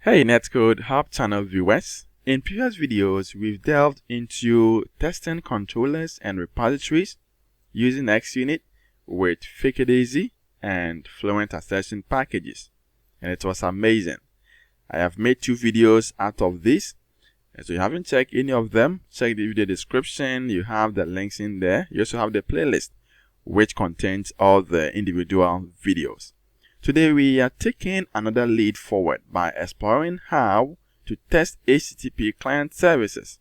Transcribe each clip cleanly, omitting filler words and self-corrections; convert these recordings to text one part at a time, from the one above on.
Hey Netcode-Hub channel viewers, in previous videos we've delved into testing controllers and repositories using XUnit with Fake-It-Easy and Fluent Assertion packages, and it was amazing. I have made 2 videos out of this, and so if you haven't checked any of them, check the video description. You have the links in there. You also have the playlist which contains all the individual videos. Today we are taking another lead forward by exploring how to test HTTP client services.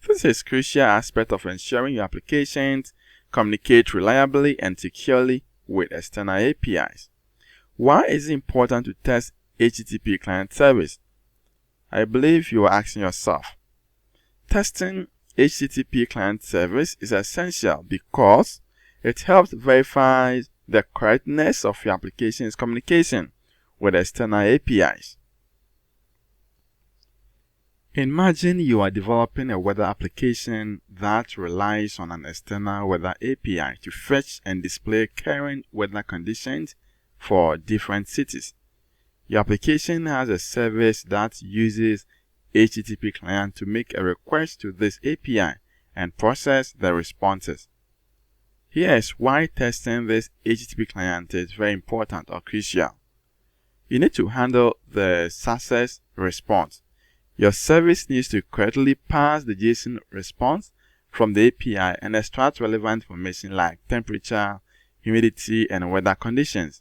This is a crucial aspect of ensuring your applications communicate reliably and securely with external APIs. Why is it important to test HTTP client service? I believe you are asking yourself. Testing HTTP client service is essential because it helps verify the correctness of your application's communication with external APIs. Imagine you are developing a weather application that relies on an external weather API to fetch and display current weather conditions for different cities. Your application has a service that uses HTTP client to make a request to this API and process the responses. Here's why testing this HTTP client is very important or crucial. You need to handle the success response. Your service needs to correctly parse the JSON response from the API and extract relevant information like temperature, humidity, and weather conditions.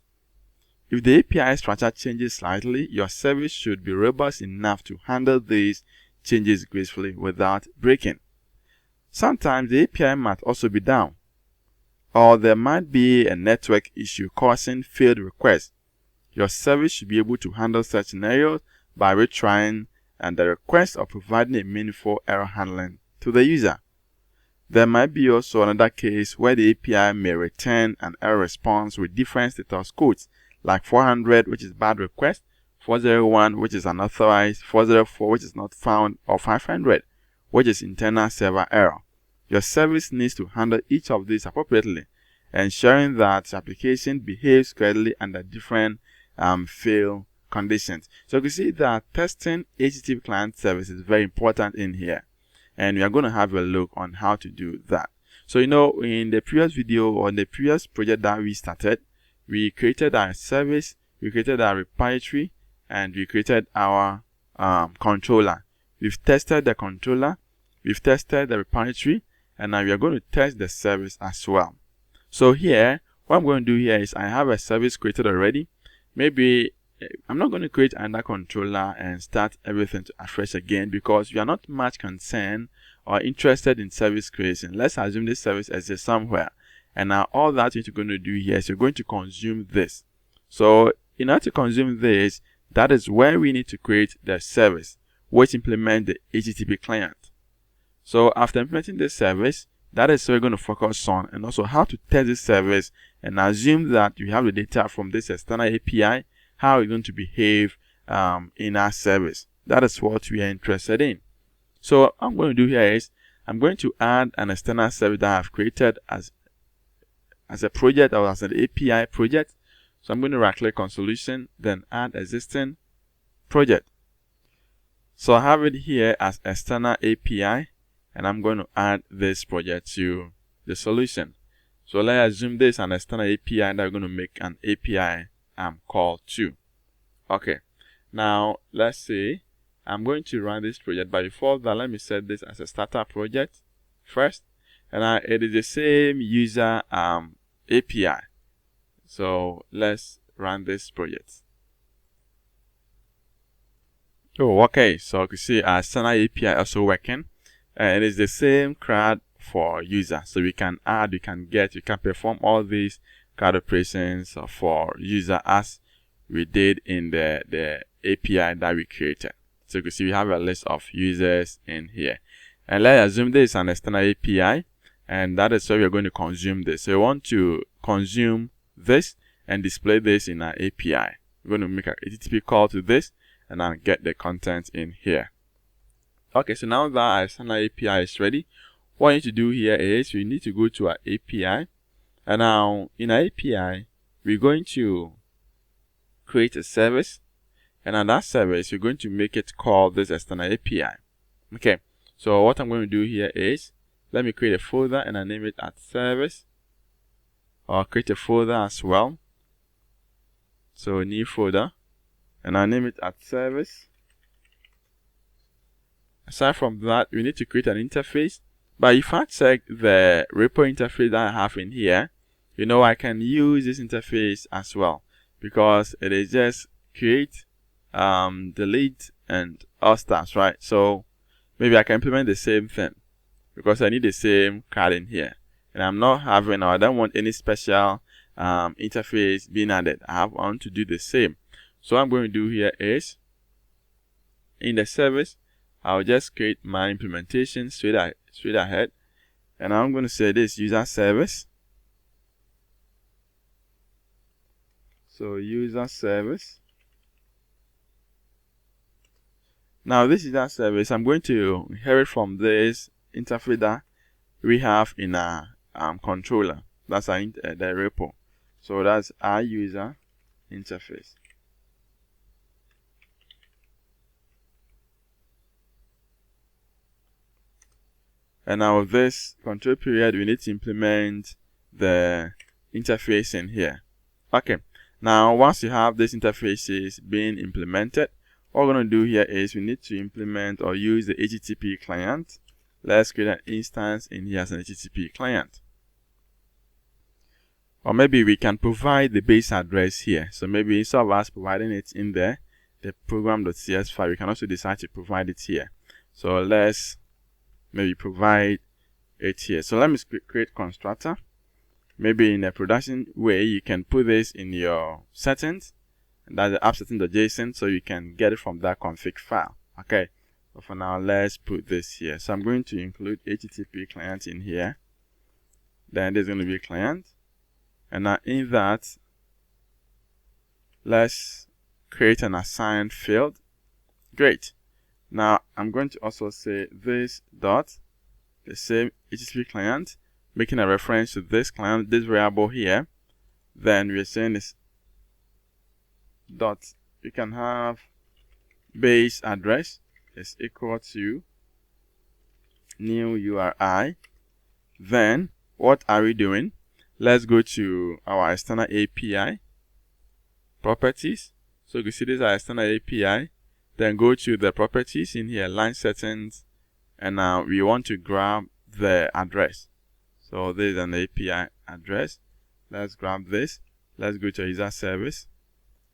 If the API structure changes slightly, your service should be robust enough to handle these changes gracefully without breaking. Sometimes the API might also be down, or there might be a network issue causing failed requests. Your service should be able to handle such scenarios by retrying and the request or providing a meaningful error handling to the user. There might be also another case where the API may return an error response with different status codes, like 400, which is bad request, 401, which is unauthorized, 404, which is not found, or 500, which is internal server error. Your service needs to handle each of these appropriately, ensuring that the application behaves correctly under different fail conditions. So you can see that testing HTTP client service is very important in here, and we are going to have a look on how to do that. So in the previous video or the previous project that we started, we created our service, we created our repository, and we created our controller. We've tested the controller, we've tested the repository, and now we are going to test the service as well. So here, what I'm going to do here is I have a service created already. Maybe I'm not going to create another controller and start everything afresh again because we are not much concerned or interested in service creation. Let's assume this service exists somewhere. And now all that you're going to do here is you're going to consume this. So in order to consume this, that is where we need to create the service, which implements the HTTP client. So after implementing this service, that is what we're going to focus on, and also how to test this service and assume that you have the data from this external API, how it's going to behave in our service. That is what we are interested in. So what I'm going to do here is I'm going to add an external service that I've created as a project or as an API project. So I'm going to right click on solution, then add existing project. So I have it here as external API, and I'm going to add this project to the solution. So let's assume this is an external API that we're going to make an API call to. Okay, now let's say I'm going to run this project, but before that, let me set this as a starter project first, and it is the same user API. So let's run this project. Oh, okay, so you can see our external API also working. It is the same CRUD for user, so we can add, we can get, we can perform all these CRUD operations for user as we did in the API that we created. So you can see we have a list of users in here, and let's assume this is an external API, and that is where we are going to consume this. So we want to consume this and display this in our API. We're going to make an HTTP call to this and then get the content in here. Okay, so now that our external API is ready, what we need to do here is we need to go to our API, and now in our API we're going to create a service, and at that service, you're going to make it call this external API. Okay, so what I'm going to do here is, let me create a folder and I name it at service, or create a folder as well. So new folder, and I name it at service. Aside from that, we need to create an interface. But if I check the repo interface that I have in here, you know, I can use this interface as well, because it is just create, delete, and all stuff, right? So maybe I can implement the same thing because I need the same card in here, and I'm not having, or I don't want any special interface being added. I want to do the same. So what I'm going to do here is, in the service, I'll just create my implementation straight ahead, and I'm going to say this user service. So user service. Now this user service, I'm going to inherit from this interface that we have in our controller. That's our the repo. So that's our user interface. And now with this control period, we need to implement the interface in here. Okay, now once you have these interfaces being implemented, what we're going to do here is we need to implement or use the HTTP client. Let's create an instance in here as an HTTP client. Or maybe we can provide the base address here. So maybe instead of us providing it in there, the program.cs file, we can also decide to provide it here. So let's maybe provide it here. So let me create constructor. Maybe in a production way, you can put this in your settings, and that's the apsettings.json, so you can get it from that config file. Okay, but for now, let's put this here. So I'm going to include HTTP client in here. Then there's going to be a client, and now in that, let's create an assigned field. Great. Now I'm going to also say this dot the same HTTP client, making a reference to this client, this variable here. Then we're saying this dot, you can have base address is equal to new URI. Then what are we doing? Let's go to our external API properties. So you can see this is our external API. Then go to the properties in here, line settings, and now we want to grab the address. So this is an API address. Let's grab this. Let's go to user service.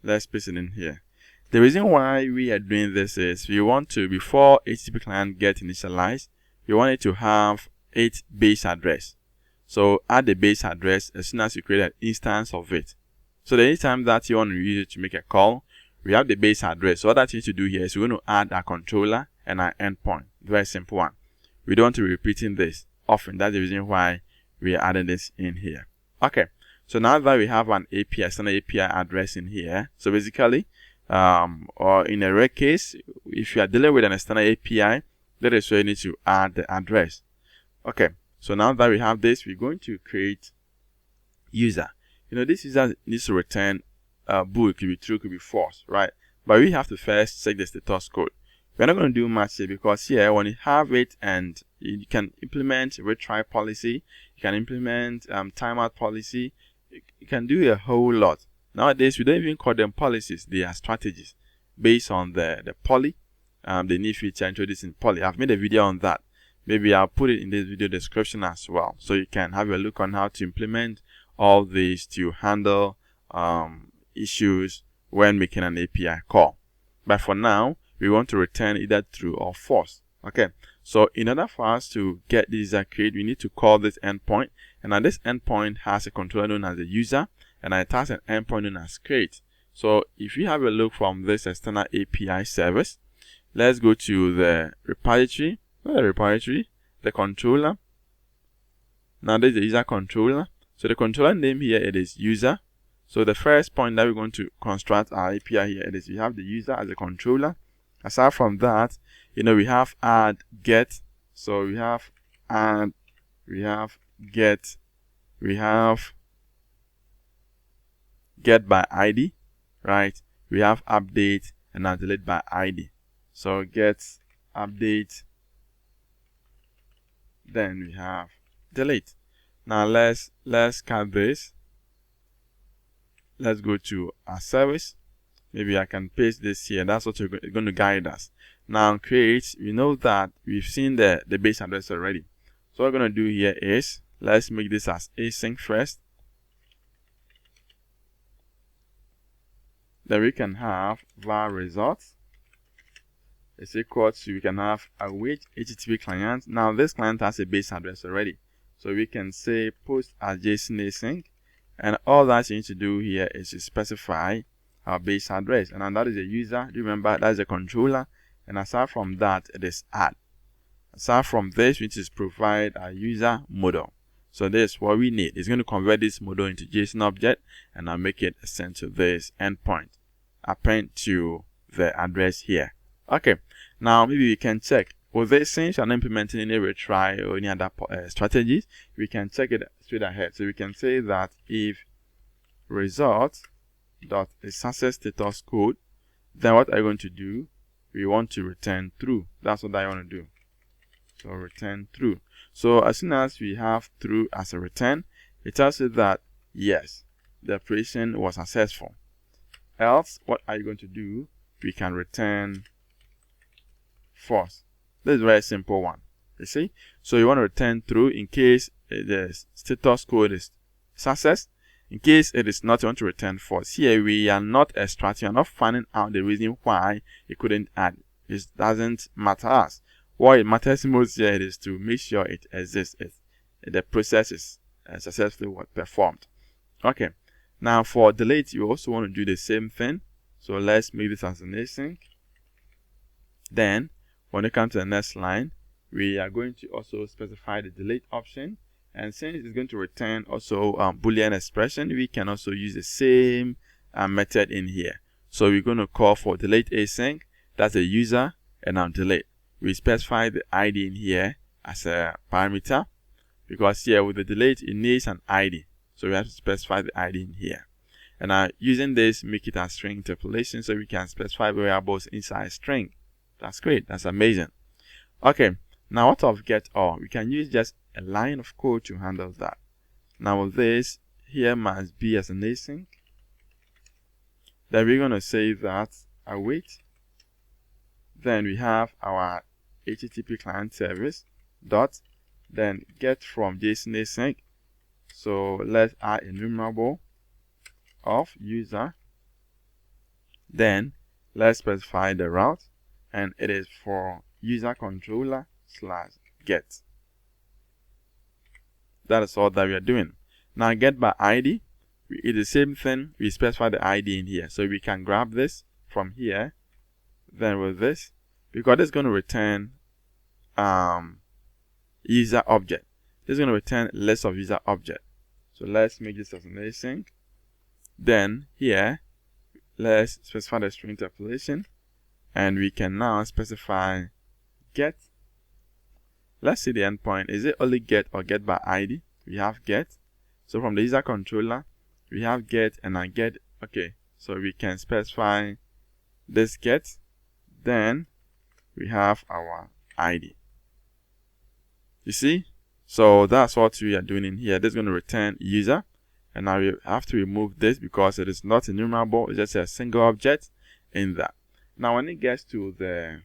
Let's paste it in here. The reason why we are doing this is we want to, before HTTP client get initialized, we want it to have its base address. So add the base address as soon as you create an instance of it. So the anytime that you want to use it to make a call, we have the base address. So what that you need to do here is we're going to add a controller and an endpoint. Very simple one. We don't want to be repeating this often. That's the reason why we are adding this in here. Okay. So now that we have an API, external API address in here, so basically, or in a rare case, if you are dealing with an external API, that is where you need to add the address. Okay. So now that we have this, we're going to create user. You know, this user needs to return bool. It could be true, could be false, right? But we have to first check the status code. We're not going to do much here because here, when you have it and you can implement retry policy, you can implement timeout policy, you can do a whole lot. Nowadays, we don't even call them policies. They are strategies based on the poly, the new feature introduced in poly. I've made a video on that. Maybe I'll put it in this video description as well, so you can have a look on how to implement all these to handle issues when making an API call. But for now, we want to return either true or false. Okay, so in order for us to get this create, we need to call this endpoint, and now this endpoint has a controller known as the user, and it has an endpoint known as create. So if you have a look from this external API service, let's go to the repository, the controller. Now this is the user controller. So the controller name here, it is user. So the first point that we're going to construct our API here, it is we have the user as a controller. Aside from that, you know, we have add, get. So we have add, we have get, we have get by ID, right? We have update, and now delete by ID. So get update, then we have delete. Now let's cut this. Let's go to our service. Maybe I can paste this here. That's what you're going to guide us. Now create, we know that we've seen the base address already. So what we're going to do here is, let's make this as async first. Then we can have var results is equal to, we can have await HTTP client. Now this client has a base address already. So we can say post as JSON async. And all that you need to do here is to specify our base address. And that is a user. Remember, that's a controller. And aside from that, it is add. Aside from this, which is provide a user model. So this is what we need. It's going to convert this model into JSON object, and I'll make it send to this endpoint. Append to the address here. Okay. Now maybe we can check. With this, since you're not implementing any retry or any other strategies, we can check it straight ahead. So we can say that if result.success status code, then what are you going to do? We want to return true. That's what I want to do. So return true. So as soon as we have true as a return, it tells you that yes, the operation was successful. Else, what are you going to do? We can return false. This is a very simple one. You see? So you want to return true in case the status code is success. In case it is not, you want to return false. Here we are not extracting, we are not finding out the reason why it couldn't add. It doesn't matter us. What it matters most here is to make sure it exists. The process is successfully performed. Okay. Now for delete, you also want to do the same thing. So let's make this as an async. Then when you come to the next line, we are going to also specify the delete option. And since it's going to return also Boolean expression, we can also use the same method in here. So we're going to call for delete async. That's a user, and now delete. We specify the ID in here as a parameter, because here with the delete, it needs an ID. So we have to specify the ID in here. And using this, make it a string interpolation, so we can specify variables inside string. That's great. That's amazing. Okay. Now what of get all? We can use just a line of code to handle that. Now with this, here must be as an async. Then we're going to say that await. Then we have our HTTP client service dot, then get from JSON async. So let's add enumerable of user. Then let's specify the route, and it is for user controller / get. That is all that we are doing. Now get by ID, it's the same thing. We specify the ID in here, so we can grab this from here. Then with this, because it's going to return user object. This is going to return list of user object. So let's make this as an async. Then here, let's specify the string interpolation, and we can now specify get. Let's see the endpoint. Is it only get or get by ID? We have get. So from the user controller, we have get and I get. Okay, so we can specify this get. Then we have our ID. You see? So that's what we are doing in here. This is going to return user. And now we have to remove this because it is not enumerable. It's just a single object in that. Now when it gets to the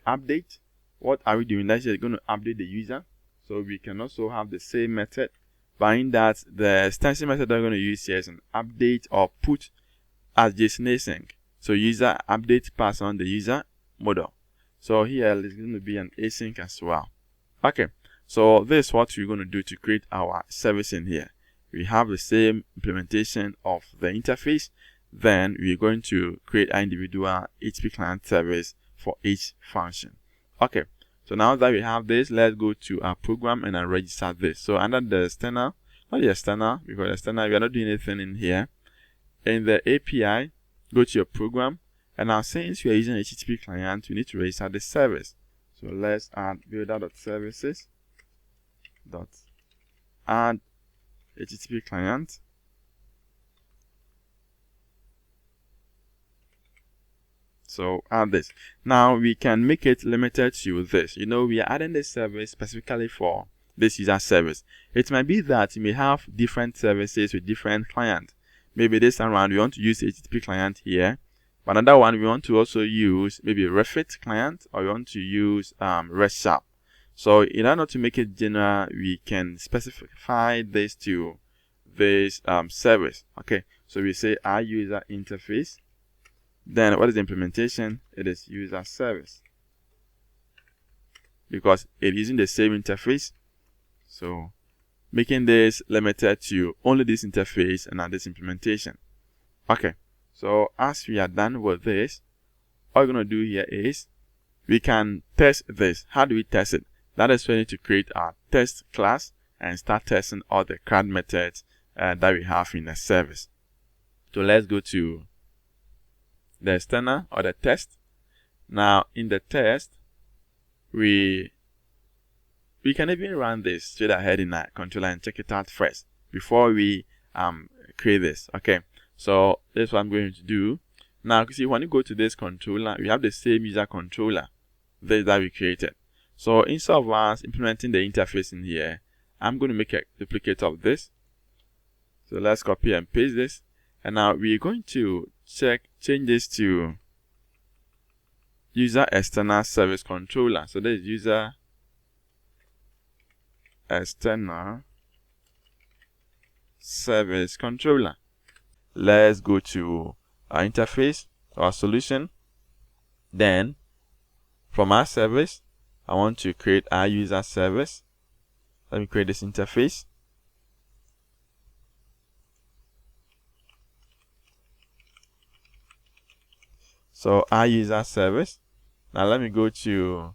update, what are we doing? That's just going to update the user. So we can also have the same method. But in that, the extension method that we're going to use here is an update or put as JSON async. So user update pass on the user model. So here is going to be an async as well. Okay. So this is what we're going to do to create our service in here. We have the same implementation of the interface. Then we're going to create an individual HTTP client service for each function. Okay. So now that we have this, let's go to our program and register this. So under the external, not the external, because the external, we are not doing anything in here. In the API, go to your program. And now since we are using HTTP client, we need to register the service. So let's add builder.services add HTTP client. So add this. Now we can make it limited to this. We are adding this service specifically for this user service. It might be that you may have different services with different clients. Maybe this time around we want to use HTTP client here, but another one we want to also use maybe Refit client, or we want to use REST Sharp. So in order to make it general, we can specify this to this service. Okay, so we say our user interface. Then what is the implementation? It is user service, because it is using the same interface. So making this limited to only this interface and not this implementation. Okay, so as we are done with this, all we're going to do here is we can test this. How do we test it? That is when we need to create our test class and start testing all the CRUD methods that we have in the service. So let's go to the external or the test. Now in the test, we can even run this straight ahead in our controller and check it out first before we create this. Okay, so that's what I'm going to do. Now you see, when you go to this controller, we have the same user controller that we created. So instead of us implementing the interface in here, I'm going to make a duplicate of this. So let's copy and paste this, and now we're going to change this to user external service controller. So this is user external service controller. Let's go to our interface, our solution. Then from our service, I want to create our user service. Let me create this interface. So our user service. Now let me go to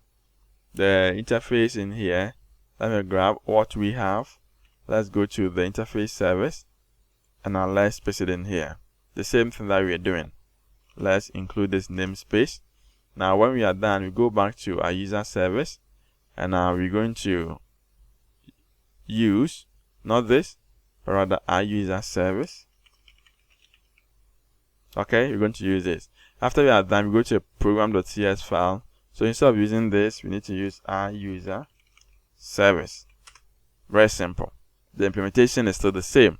the interface in here. Let me grab what we have. Let's go to the interface service, and now let's paste it in here. The same thing that we are doing. Let's include this namespace. Now when we are done, we go back to our user service, and now we're going to use not this, but rather our user service. Okay, we're going to use this. After we are done, we go to a program.cs file. So instead of using this, we need to use our user service. Very simple. The implementation is still the same.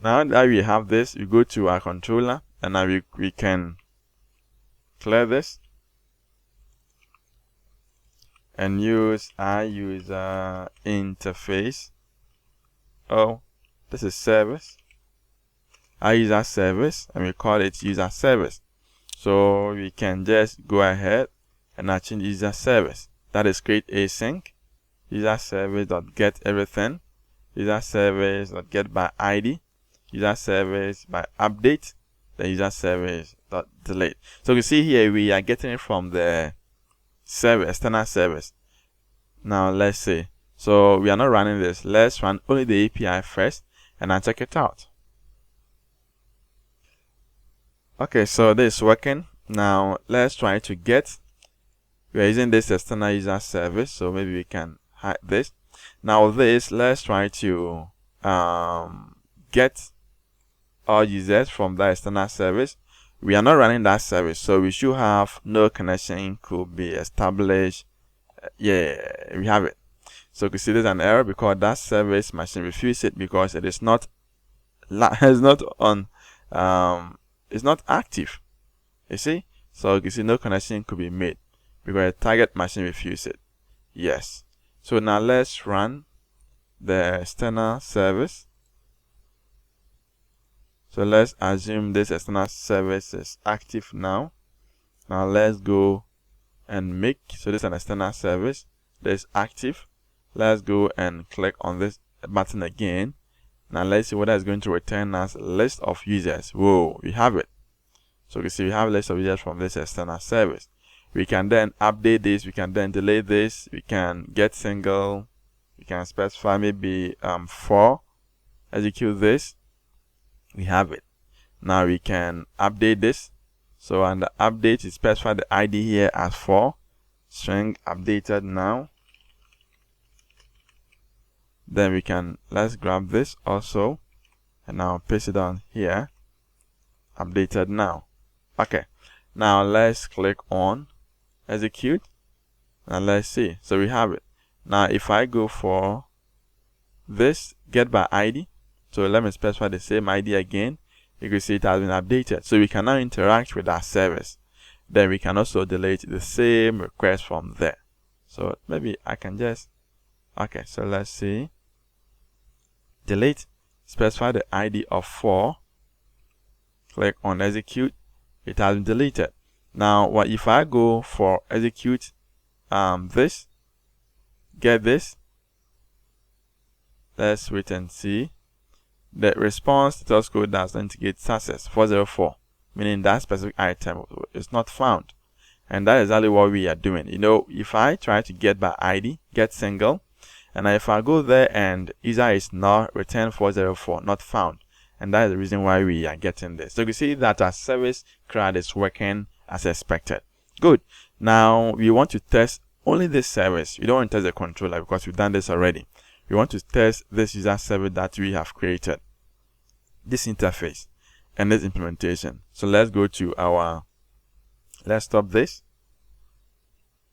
Now that we have this, we go to our controller, and now we can clear this and use our user interface. Oh, this is service. Our user service, and we call it user service. So we can just go ahead and now change user service. That is create async user service.get everything, user service.get by ID, user service by update, the user service.delete. So you see here we are getting it from the service, external service. Now let's see. So we are not running this. Let's run only the API first and then check it out. Okay, so this is working. Now let's try to get. We are using this external user service, so maybe we can hide this. Now this, let's try to get all users from that external service. We are not running that service, so we should have no connection could be established. Yeah, we have it. So you can see there's an error because that service machine refused it because it is not it's not active. You see, so you can see no connection could be made because the target machine refused it. Yes. So now let's run the external service. So let's assume this external service is active now. Now let's go and make, so this is an external service that is active. Let's go and click on this button again. Now let's see what is going to return us a list of users. Whoa, we have it. So you can see we have a list of users from this external service. We can then update this, we can then delete this, we can get single, we can specify maybe 4, execute this, we have it. Now we can update this. So under update, you specify the ID here as 4, string updated now. Then we can, let's grab this also, and now paste it down here, updated now. Okay, Now let's click on execute, and let's see. So we have it. Now if I go for this get by ID, so let me specify the same ID again, you can see it has been updated. So we can now interact with our service. Then we can also delete the same request from there. So maybe I can just, okay, so let's see, delete, specify the ID of 4, click on execute, it has been deleted. Now what if I go for execute this, get this, let's wait and see. The response status code does not indicate success 404, meaning that specific item is not found. And that is exactly what we are doing. You know, if I try to get by ID, get single, and if I go there and user is not, return 404, not found. And that is the reason why we are getting this. So you can see that our service CRUD is working as expected. Good. Now we want to test only this service. We don't want to test the controller because we've done this already. We want to test this user service that we have created, this interface and this implementation. So let's go to our, let's stop this.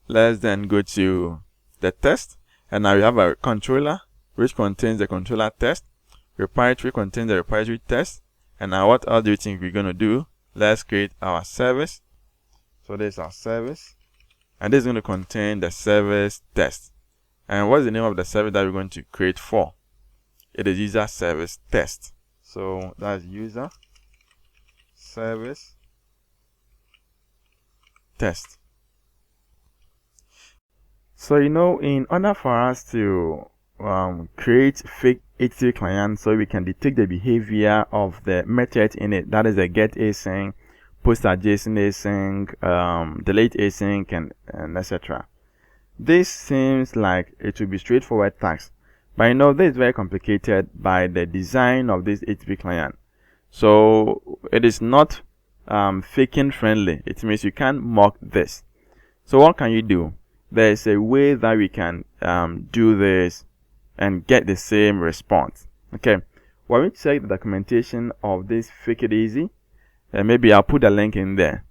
Let's then go to the test, and now we have a controller which contains the controller test, repository contains the repository test. And now what else do you think we're going to do? Let's create our service. So this is our service, and this is going to contain the service test. And what's the name of the service that we're going to create for? It is user service test. So that's user service test. So you know, in order for us to create fake HTTP client, so we can detect the behavior of the method in it, that is the get async, post.json async, delete async, and etc. This seems like it will be straightforward task, but you know, this is very complicated by the design of this HTTP client. So it is not faking friendly. It means you can't mock this. So what can you do? There is a way that we can do this and get the same response. Okay, when we check the documentation of this Fake It Easy, maybe I'll put a link in there.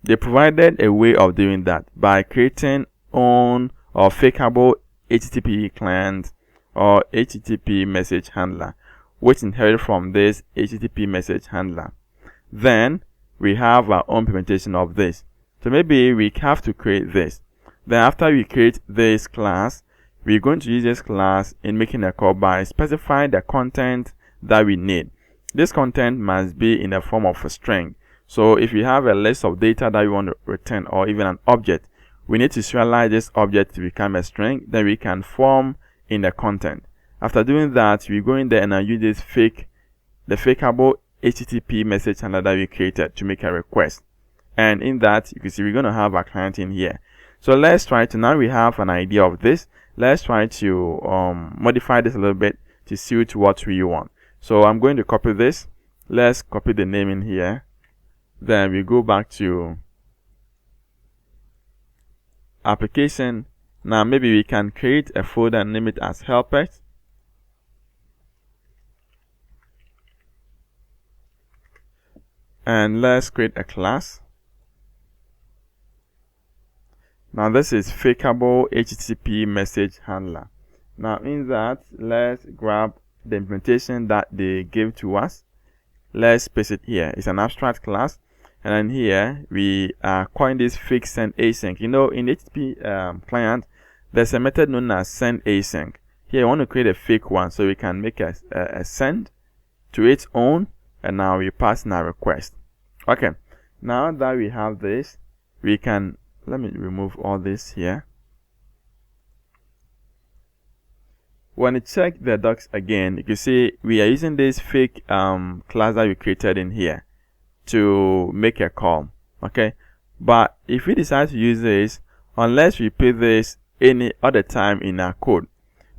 They provided a way of doing that by creating own or fakeable HTTP client or HTTP message handler, which inherit from this HTTP message handler. Then we have our own implementation of this. So maybe we have to create this. Then after we create this class, we're going to use this class in making a call by specifying the content that we need. This content must be in the form of a string. So if you have a list of data that you want to return, or even an object, we need to serialize this object to become a string. Then we can form in the content. After doing that, we go in there and use this the fakeable HTTP message handler that we created to make a request. And in that, you can see we're going to have a client in here. So let's try to, now we have an idea of this, let's try to modify this a little bit to suit what we want. So I'm going to copy this. Let's copy the name in here. Then we go back to application. Now maybe we can create a folder and name it as helpers. And let's create a class. Now this is fakeable HTTP message handler. Now in that, let's grab the implementation that they gave to us. Let's paste it here. It's an abstract class. And then here we are calling this fake send async. You know, in HTTP client, there's a method known as send async. Here I want to create a fake one, so we can make a send to its own, and now we pass in our request. Okay, now that we have this, we can, let me remove all this here. When you check the docs again, you can see we are using this fake class that we created in here to make a call. Okay, but if we decide to use this, unless we put this any other time in our code,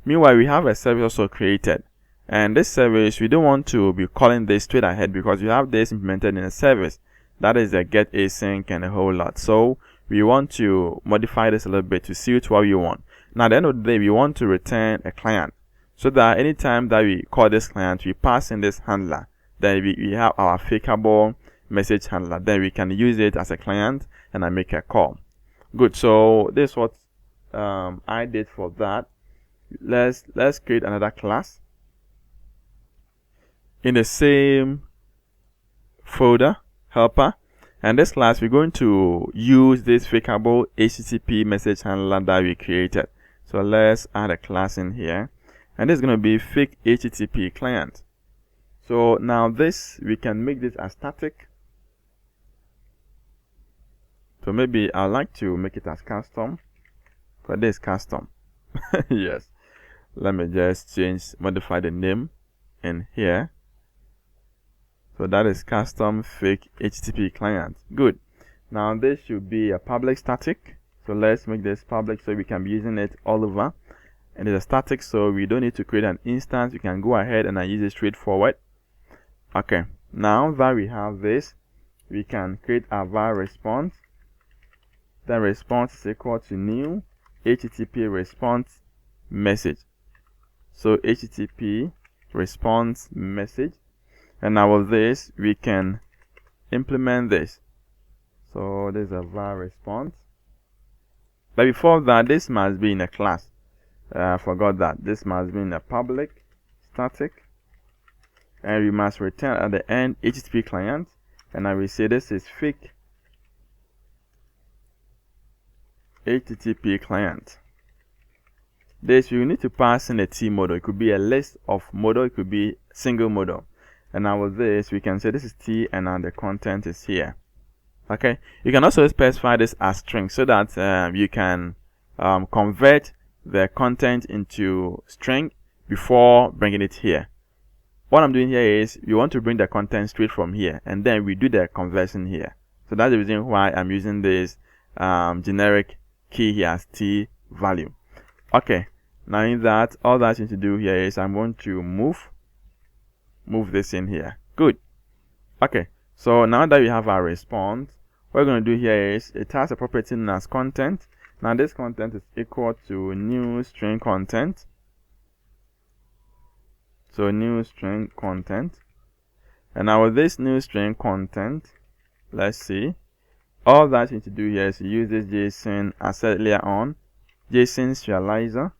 meanwhile we have a service also created, and this service we don't want to be calling this straight ahead because we have this implemented in a service that is a get async and a whole lot. So we want to modify this a little bit to suit what we want. Now at the end of the day, we want to return a client, so that anytime that we call this client, we pass in this handler. Then we have our fakeable message handler. Then we can use it as a client and I make a call. Good. So this is what I did for that. Let's create another class in the same folder, helper, and this class we're going to use this fakeable HTTP message handler that we created. So let's add a class in here, and this is going to be fake HTTP client. So now this, we can make this as static. So maybe I'd like to make it as custom. For this custom. Yes. Let me just modify the name in here. So that is custom fake HTTP client. Good. Now this should be a public static. So let's make this public so we can be using it all over. And it's a static, so we don't need to create an instance. We can go ahead and I use it straightforward. Okay. Now that we have this, we can create a var response. Then response is equal to new HTTP response message. So HTTP response message, and now with this we can implement this. So there's a var response, but before that this must be in a class. I forgot that this must be in a public static, and we must return at the end HTTP client, and I will say this is fake HTTP client. This you need to pass in a T model. It could be a list of model, it could be single model. And now with this we can say this is T and now the content is here. Okay, you can also specify this as string so that you can convert the content into string before bringing it here. What I'm doing here is you want to bring the content straight from here and then we do the conversion here. So that's the reason why I'm using this generic key here as T value. Okay, now in that, all that I need to do here is I'm going to move this in here. Good. Okay, so now that we have our response, what we're going to do here is it has a property known as content. Now this content is equal to new string content. So new string content. And now with this new string content, let's see. All that you need to do here is use this JSON as said earlier on, JSON serializer.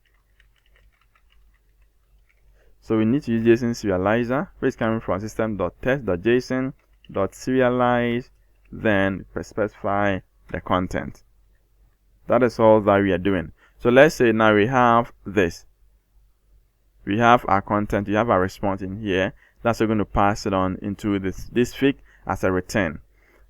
So we need to use JSON serializer, which is coming from system.test.json.serialize, then specify the content. That is all that we are doing. So let's say now we have this. We have our content, we have our response in here. That's we're going to pass it on into this fake as a return.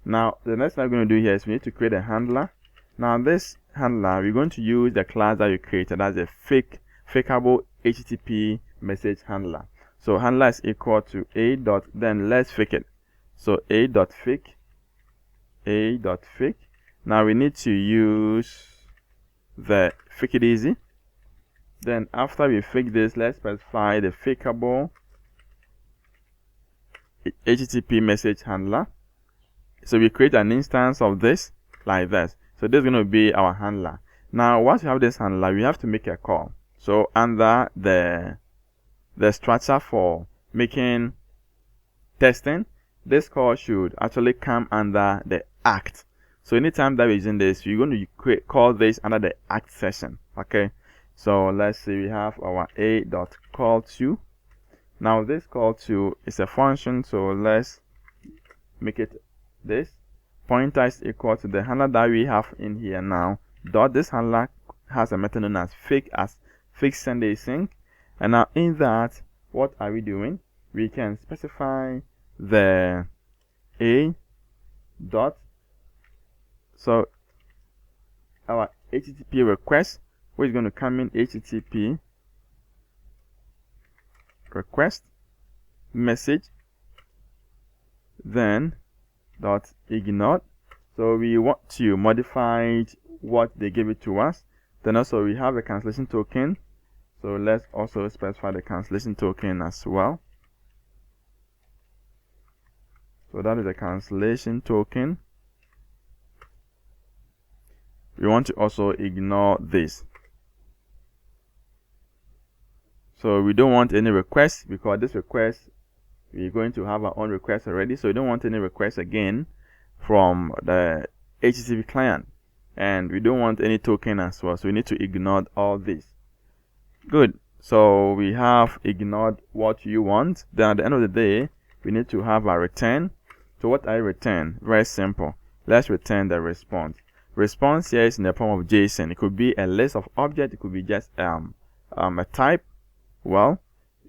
Now the next thing we're going to do here is we need to create a handler. Now this handler, we're going to use the class that you created as a fakeable HTTP message handler. So handler is equal to a dot, then let's fake it. So a dot fake. Now we need to use the fake it easy. Then after we fake this, let's specify the fakeable HTTP message handler. So we create an instance of this like this. So this is going to be our handler. Now once you have this handler, we have to make a call. So under the structure for making testing, this call should actually come under the act. So anytime that we're using this, we're going to call this under the act session. Okay, so let's say we have our a.call2. Now this call2 is a function, so let's make it this. Pointer is equal to the handler that we have in here now. Dot, this handler has a method known as fake send async. And now in that, what are we doing? We can specify the a dot. So our HTTP request, which is going to come in HTTP request message, then dot ignore. So we want to modify what they give it to us. Then also we have a cancellation token. So let's also specify the cancellation token as well. So that is a cancellation token. We want to also ignore this. So we don't want any request because this request we're going to have our own request already, so we don't want any requests again from the HTTP client, and we don't want any token as well, so we need to ignore all this. Good. So we have ignored what you want. Then at the end of the day, we need to have a return. So what I return? Very simple. Let's return the response. Response here is in the form of JSON. It could be a list of objects. It could be just a type. Well,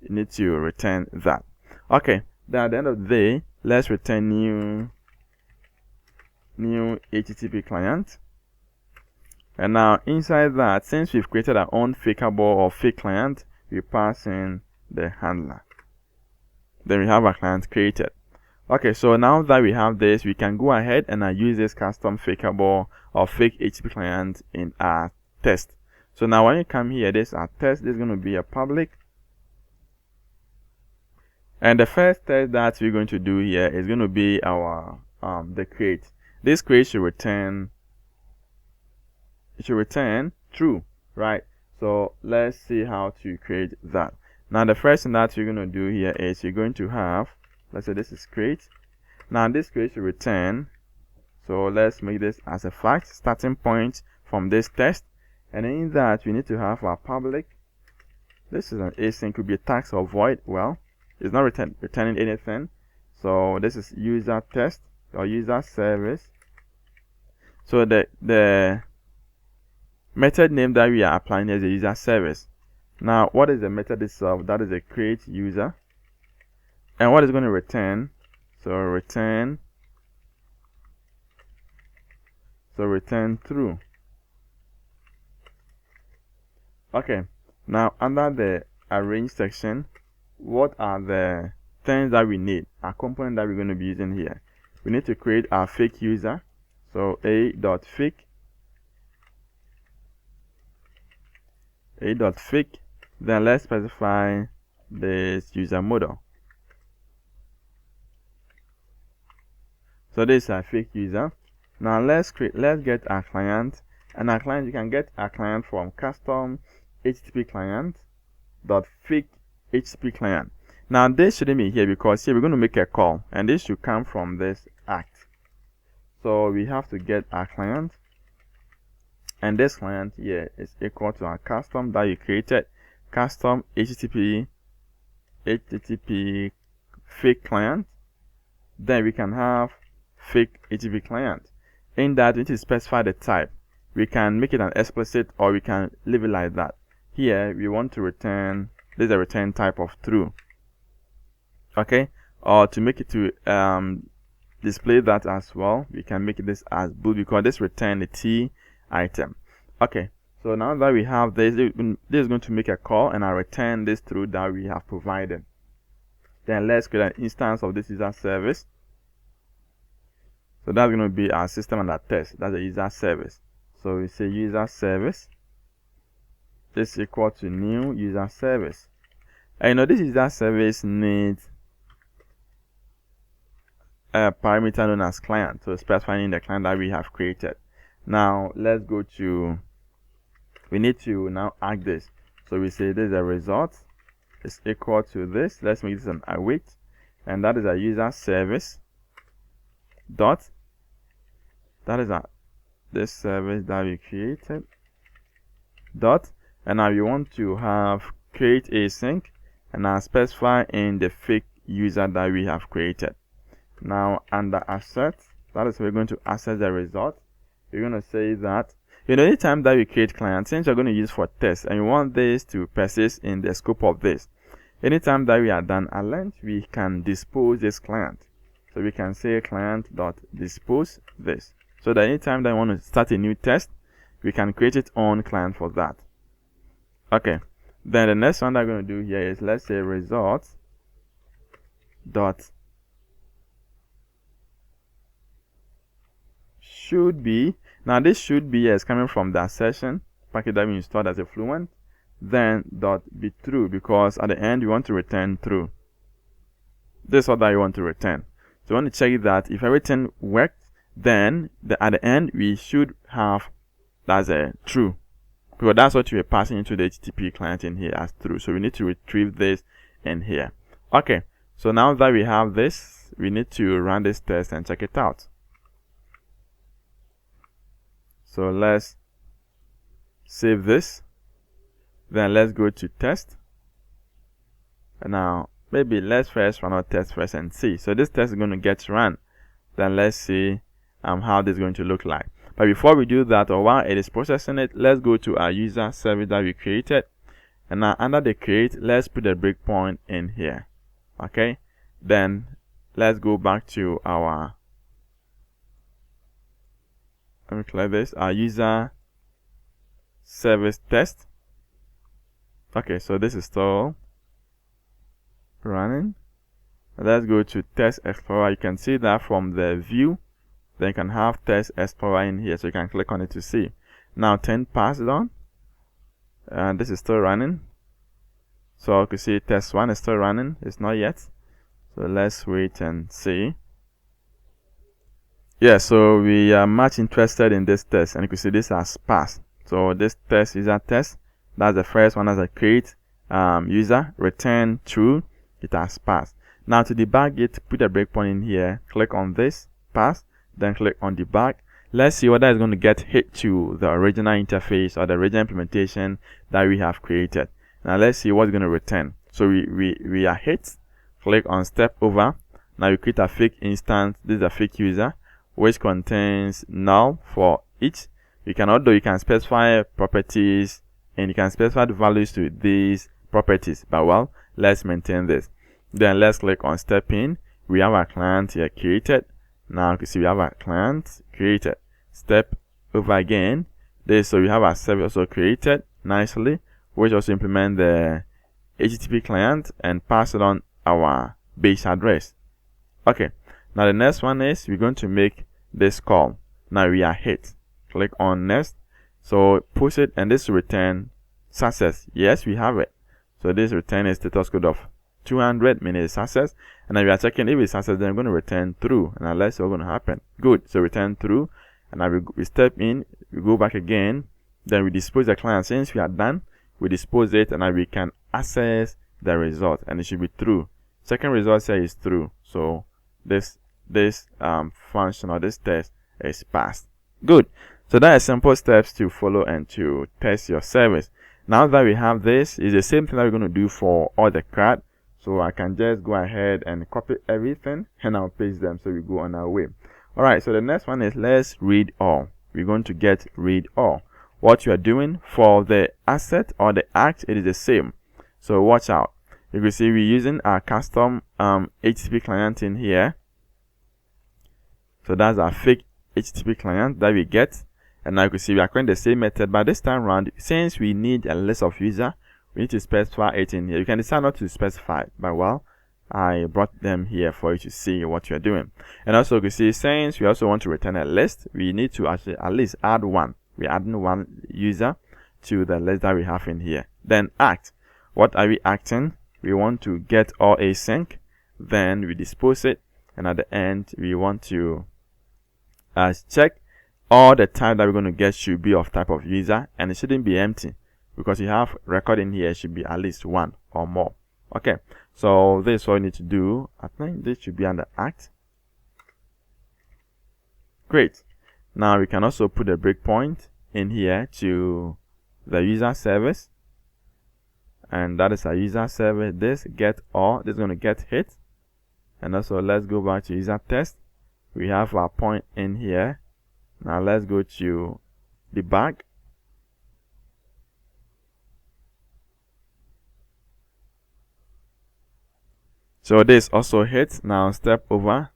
you need to return that. Okay. Then at the end of the day, let's return new HTTP client. And now inside that, since we've created our own fakeable or fake client, we pass in the handler. Then we have our client created. Okay, so now that we have this, we can go ahead and use this custom fakeable or fake HTTP client in our test. So now when you come here, this is our test. This is going to be a public. And the first test that we're going to do here is going to be our the create. This create should return true, right? So let's see how to create that. Now the first thing that you're going to do here is you're going to have, let's say this is create. Now this create should return, so let's make this as a fact starting point from this test, and in that we need to have our public. This is an async, could be a tags or void. Well, it's not returning anything, so this is user test or user service. So the method name that we are applying is a user service. Now what is the method itself? That is a create user, and what is going to return? So return true. Okay, now under the arrange section, what are the things that we need, our component that we're going to be using here? We need to create our fake user, so a.fake, then let's specify this user model. So this is our fake user. Now let's get our client, and our client, you can get our client from custom HTTP client dot fake HTTP client. Now this shouldn't be here because here we're going to make a call, and this should come from this act. So we have to get our client, and this client here is equal to our custom that you created, custom HTTP fake client. Then we can have fake HTTP client. In that, we need to specify the type. We can make it an explicit, or we can leave it like that. Here we want to return, this is a return type of true. Okay, or to make it to display that as well, we can make this as bool because this return the T item. Okay, so now that we have this is going to make a call, and I return this true that we have provided. Then let's create an instance of this user service. So that's going to be our system and our test. That's a user service. So we say user service is equal to new user service. And you know this user service needs a parameter known as client, so specifying the client that we have created. Now let's go to, we need to now add this. So we say this is a result is equal to this. Let's make this an await, and that is a user service dot, that is this service that we created dot, and now you want to have create async, and now specify in the fake user that we have created. Now under assert, that is we're going to access the result. We're going to say that, you know, anytime that we create clients, since you're going to use for tests and you want this to persist in the scope of this, anytime that we are done at length, we can dispose this client. So we can say client dot dispose this, so that anytime that I want to start a new test, we can create its own client for that. Okay, then the next one that I'm going to do here is, let's say result dot should be. Now this should be is coming from the assertion package that we installed as a Fluent, then dot be true, because at the end you want to return true. This is what that you want to return. So you want to check that if everything worked, then at the end we should have that's a true, because that's what you are passing into the HTTP client in here as true. So we need to retrieve this in here. Okay, So now that we have this, we need to run this test and check it out. So let's save this. Then let's go to test. And now maybe let's first run our test first and see. So this test is going to get run. Then let's see how this is going to look like. But before we do that, or while it is processing it, let's go to our user service that we created. And now under the create, let's put a breakpoint in here. Okay. Then let's go back to our, let me clear this, our user service test. Okay, so this is still running. Let's go to Test Explorer. You can see that from the view. Then you can have Test Explorer in here, so you can click on it to see. Now 10 passed on, and this is still running. So you can see test 1 is still running. It's not yet. So let's wait and see. Yeah, so we are much interested in this test, and you can see this has passed. So this test is a test. That's the first one as a create user, return true. It has passed. Now to debug it, put a breakpoint in here. Click on this, pass. Then click on debug. Let's see whether it's going to get hit to the original interface or the original implementation that we have created. Now let's see what's going to return. So we are hit. Click on step over. Now you create a fake instance. This is a fake user which contains null for each. You can specify properties, and you can specify the values to these properties. But well, let's maintain this. Then let's click on step in. We have our client here created. Now you can see we have our client created. Step over again. So we have our service also created nicely, which also implement the HTTP client and pass it on our base address. Okay. Now the next one is we're going to make this call. Now we are hit. Click on next. So push it, and this will return success. Yes, we have it. So this return is status code of 200, meaning it's success. And now we are checking if it's success, then we're going to return true. And now let's see what's going to happen. Good. So return true. And now we step in, we go back again. Then we dispose the client. Since we are done, we dispose it, and now we can access the result, and it should be true. Second result here is true. So this function or this test is passed. Good. So that is simple steps to follow and to test your service. Now that we have this, is the same thing that we're going to do for all the CRUD. So I can just go ahead and copy everything and I'll paste them so we go on our way. Alright, so the next one is let's read all. We're going to get read all. What you are doing for the asset or the act, it is the same. So watch out. You can see we're using our custom HTTP client in here. So that's our fake HTTP client that we get. And now you can see we are creating the same method, but this time around, since we need a list of users, we need to specify it in here. You can decide not to specify, but well, I brought them here for you to see what you're doing. And also you can see, since we also want to return a list, we need to actually at least add one. We're adding one user to the list that we have in here. Then act. What are we acting? We want to get all async. Then we dispose it. And at the end, we want to check all the type that we're going to get should be of type of user, and it shouldn't be empty because you have record in here. It should be at least one or more. Okay, so this is what you need to do. I think this should be under act. Great. Now we can also put a breakpoint in here to the user service, and that is a user service. This get all. This is going to get hit. And also let's go back to user test. We have our point in here. Now let's go to debug. So this also hit. Now step over.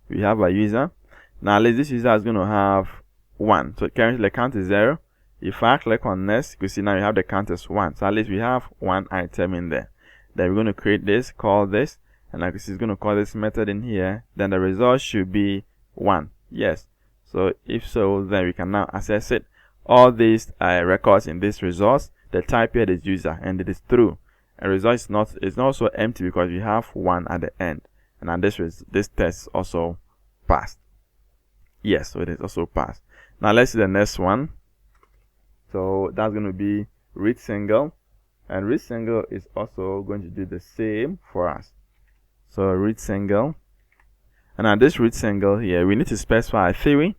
We have a user. Now this user is going to have 1. So currently the count is 0. If I click on next, you can see now you have the count is 1. So at least we have one item in there. Then we're going to create this, call this, and like you see, it's going to call this method in here. Then the result should be 1. Yes. So if so, then we can now access it. All these records in this results, the type here is user, and it is true. And result is not, it's also empty because we have 1 at the end. And then this test also passed. Yes, so it is also passed. Now let's see the next one. So that's going to be read single, and read single is also going to do the same for us. So read single, and now this read single here, we need to specify a theory.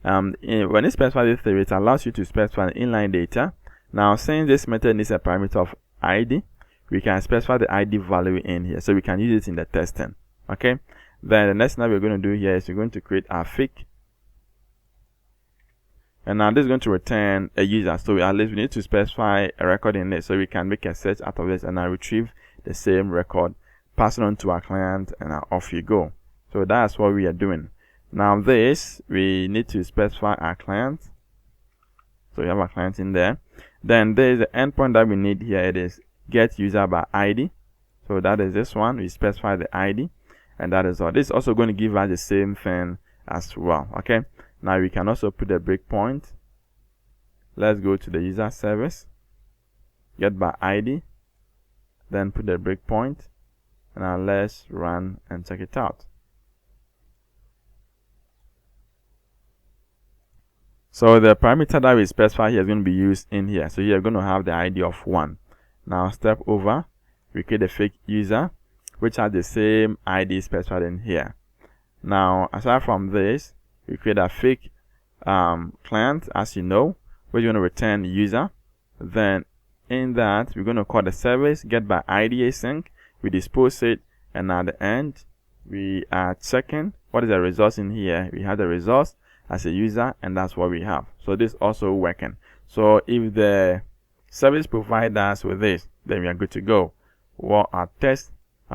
When you specify the theory, it allows you to specify inline data. Now, since this method needs a parameter of ID, we can specify the ID value in here, so we can use it in the testing. Okay. Then the next thing that we're going to do here is we're going to create our fake, and now this is going to return a user. So at least we need to specify a record in it, so we can make a search out of this and now retrieve the same record, pass it on to our client, and now off you go. So that's what we are doing. Now this, we need to specify our client. So we have our client in there. Then there is the endpoint that we need here. It is get user by ID. So that is this one. We specify the ID, and that is all. This is also going to give us the same thing as well. Okay. Now we can also put a breakpoint. Let's go to the user service, get by ID, then put a breakpoint, and now let's run and check it out. So the parameter that we specify here is going to be used in here. So you're going to have the ID of 1. Now step over, we create a fake user which has the same ID specified in here. Now aside from this, we create a fake client, as you know, which is going to return user. Then in that, we're going to call the service get by ID async. We dispose it, and at the end, we are checking what is the results in here. We have the results as a user, and that's what we have. So this also working. So if the service provides us with this, then we are good to go. Well, our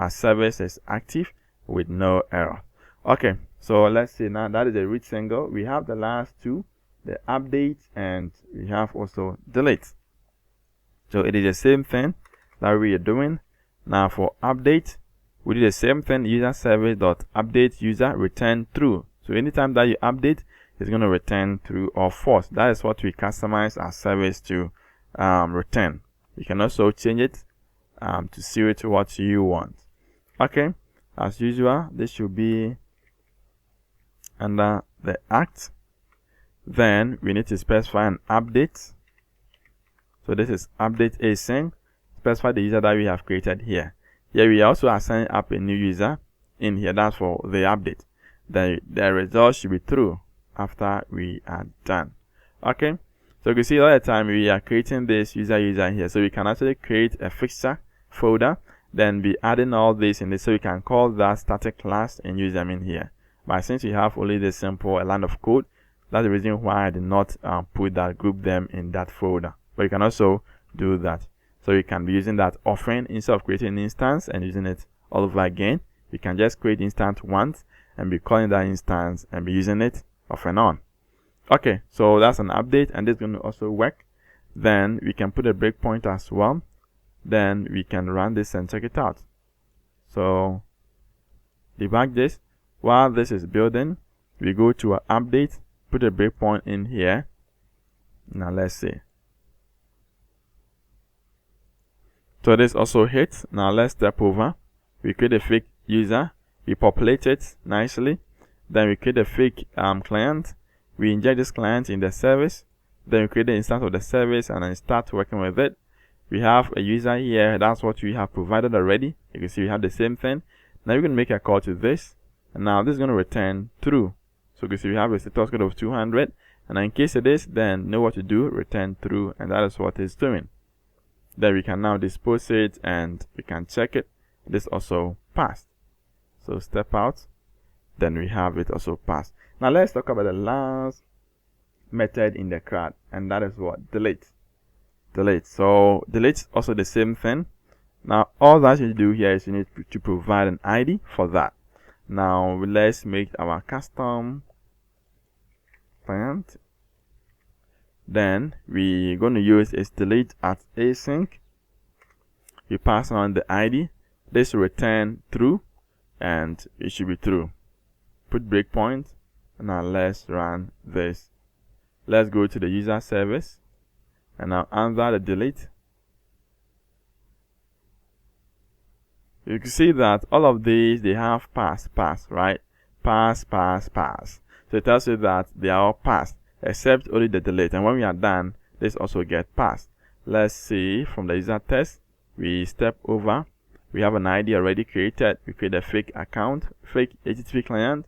service is active with no error. Okay, so let's see now. That is a read single. We have the last two, the update, and we have also delete. So it is the same thing that we are doing. Now for update, we do the same thing. User service dot update user return true. So anytime that you update, it's going to return true or false. That is what we customize our service to return. You can also change it to suit to what you want. Okay, as usual, this should be under the act. Then we need to specify an update. So this is update async. Specify the user that we have created here. Here we also assign up a new user in here. That's for the update. The result should be true after we are done. Okay, so you can see all the time we are creating this user here, so we can actually create a fixture folder, then be adding all this in this, so we can call that static class and use them in here. But since we have only this simple line of code, that's the reason why I did not group them in that folder. But you can also do that, so you can be using that often. Instead of creating an instance and using it all over again, you can just create instance once and be calling that instance and be using it off and on. Okay, so that's an update, and this is going to also work. Then we can put a breakpoint as well. Then we can run this and check it out. So debug this. While this is building, we go to our update, put a breakpoint in here. Now let's see. So this also hits. Now let's step over. We create a fake user. We populate it nicely. Then we create a fake client. We inject this client in the service. Then we create the instance of the service and then start working with it. We have a user here. That's what we have provided already. You can see we have the same thing. Now we're going to make a call to this. And now this is going to return true. So you can see we have a status code of 200. And in case it is, then know what to do. Return true. And that is what it's doing. Then we can now dispose it and we can check it. This also passed. So step out. Then we have it also passed. Now let's talk about the last method in the CRUD, and that is what? Delete. So delete is also the same thing. Now all that you do here is you need to provide an ID for that. Now let's make our custom client. Then we're going to use is delete at async. You pass on the ID. This will return true, and it should be true. Put breakpoint. Now let's run this. Let's go to the user service, and now under the delete, you can see that all of these, they have pass, right? Pass. So it tells you that they are all passed except only the delete, and when we are done, this also get passed. Let's see from the user test. we step over. We have an ID already created. We create a fake account, fake HTTP client,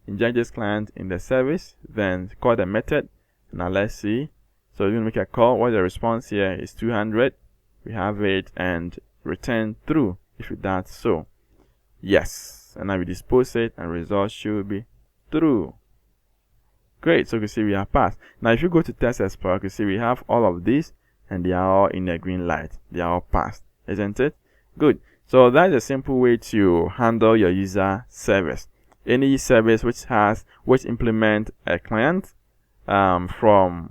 inject this client in the service, then call the method. Now let's see. So we're going to make a call. What the response here is 200. We have it, and return true if that's so. Yes. And now we dispose it, and results should be true. Great. So you can see we are passed. Now if you go to Test Explorer, you can see we have all of these, and they are all in a green light. They are all passed, isn't it? Good. So that's a simple way to handle your user service. Any service which implement a client for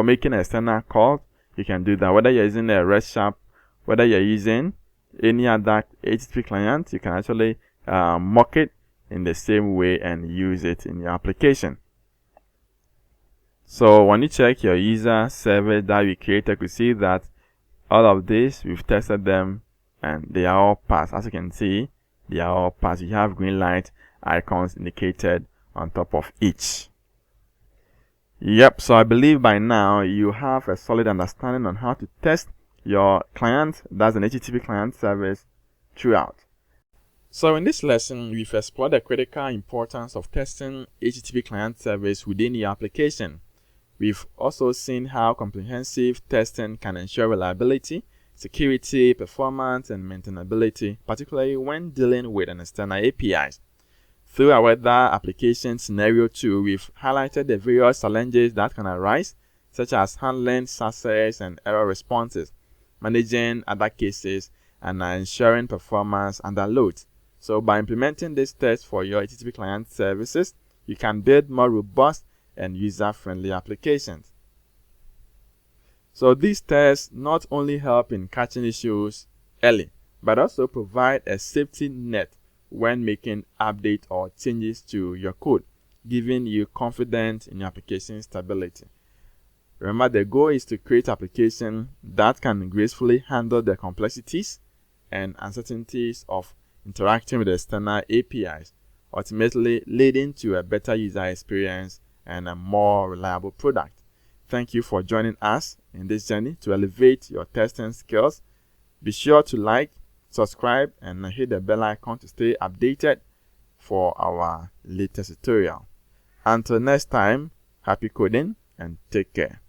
making an external call, you can do that. Whether you're using a REST app, whether you're using any other HTTP client, you can actually mock it in the same way and use it in your application. So when you check your user service that we created, you can see that all of this, we've tested them and they are all passed. As you can see, they are all passed. You have green light icons indicated on top of each. Yep, so I believe by now you have a solid understanding on how to test your client, that's an HTTP client service, throughout. So in this lesson, we've explored the critical importance of testing HTTP client service within your application. We've also seen how comprehensive testing can ensure reliability, security, performance, and maintainability, particularly when dealing with an external APIs. Through our weather application scenario 2, we've highlighted the various challenges that can arise, such as handling success and error responses, managing other cases, and ensuring performance under load. So by implementing this test for your HTTP client services, you can build more robust and user-friendly applications. So these tests not only help in catching issues early, but also provide a safety net when making updates or changes to your code, giving you confidence in your application stability. Remember, the goal is to create applications that can gracefully handle the complexities and uncertainties of interacting with external APIs, ultimately leading to a better user experience and a more reliable product. Thank you for joining us in this journey to elevate your testing skills. Be sure to like, subscribe, and hit the bell icon to stay updated for our latest tutorial. Until next time, happy coding and take care.